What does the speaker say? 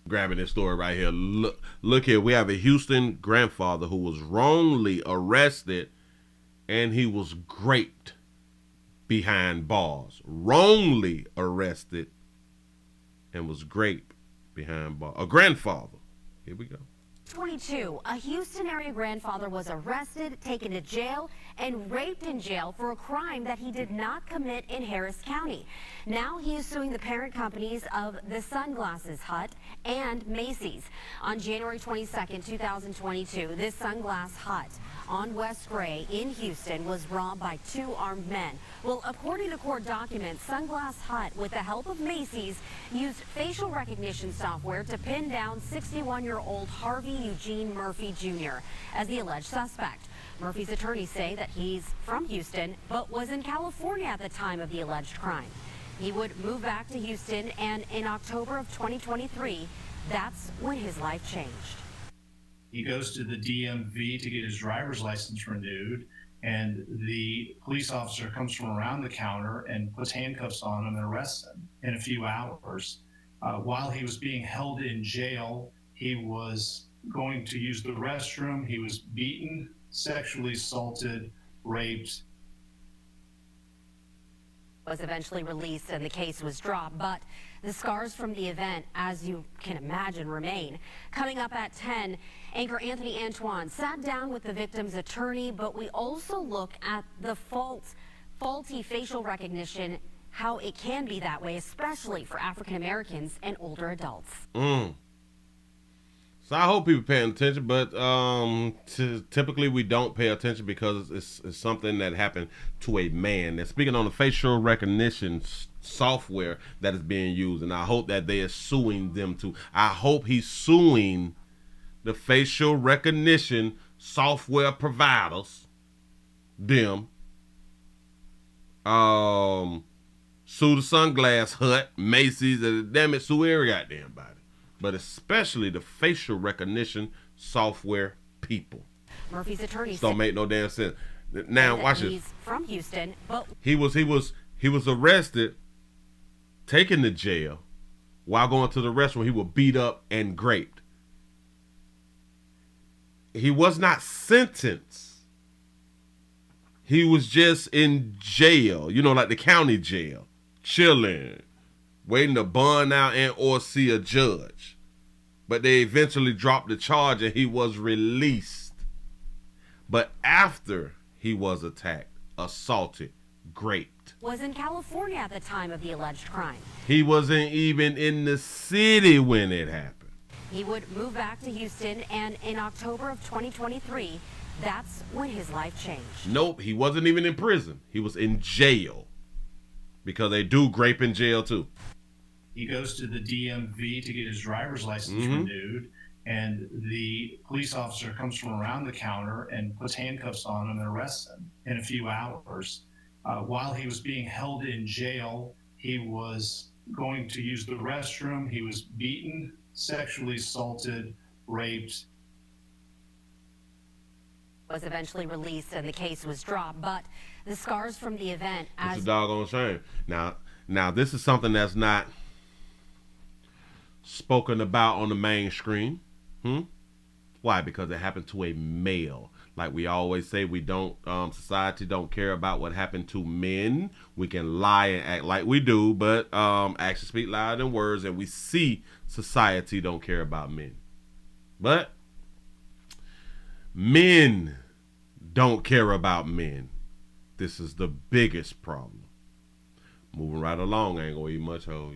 Grabbing this story right here. Look here. We have a Houston grandfather who was wrongly arrested and he was raped behind bars. Wrongly arrested and was raped behind bars. A grandfather. Here we go. 22, a Houston area grandfather was arrested, taken to jail, and raped in jail for a crime that he did not commit in Harris County. Now he is suing the parent companies of the Sunglass Hut and Macy's. On January 22nd, 2022, this Sunglass Hut on West Gray in Houston was robbed by two armed men. Well, according to court documents, Sunglass Hut, with the help of Macy's, used facial recognition software to pin down 61-year-old Harvey Eugene Murphy Jr. as the alleged suspect. Murphy's attorneys say that he's from Houston, but was in California at the time of the alleged crime. He would move back to Houston, and in October of 2023, that's when his life changed. He goes to the DMV to get his driver's license renewed, and the police officer comes from around the counter and puts handcuffs on him and arrests him in a few hours. While he was being held in jail, he was going to use the restroom. He was beaten, sexually assaulted, raped. Was eventually released and the case was dropped, but the scars from the event, as you can imagine, remain. Coming up at 10, anchor Anthony Antoine sat down with the victim's attorney, but we also look at the faulty facial recognition, how it can be that way, especially for African Americans and older adults. So I hope people paying attention, but typically we don't pay attention because it's something that happened to a man. And speaking on the facial recognition software that is being used, and I hope that they are suing them too. I hope he's suing the facial recognition software providers, them. Sue the Sunglass Hut, Macy's, and damn it, sue every goddamn body. But especially the facial recognition software people. Murphy's attorney don't make no damn sense. Now watch this. He's from Houston, but he was arrested, taken to jail. While going to the restaurant, he was beat up and raped. He was not sentenced. He was just in jail, like the county jail, chilling, waiting to bond out and or see a judge. But they eventually dropped the charge and he was released. But after he was attacked, assaulted, raped. Was in California at the time of the alleged crime. He wasn't even in the city when it happened. He would move back to Houston, and in October of 2023, that's when his life changed. Nope, he wasn't even in prison. He was in jail. Because they do grape in jail too. He goes to the DMV to get his driver's license renewed, and the police officer comes from around the counter and puts handcuffs on him and arrests him in a few hours. While he was being held in jail, he was going to use the restroom. He was beaten, sexually assaulted, raped. Was eventually released and the case was dropped, but the scars from the event, it's a doggone shame. Now this is something that's not spoken about on the main screen. Why? Because it happened to a male. Like we always say, we don't, society don't care about what happened to men. We can lie and act like we do, but actions speak louder than words, and we see society don't care about men. But men don't care about men. This is the biggest problem. Moving right along, I ain't gonna eat much, ho.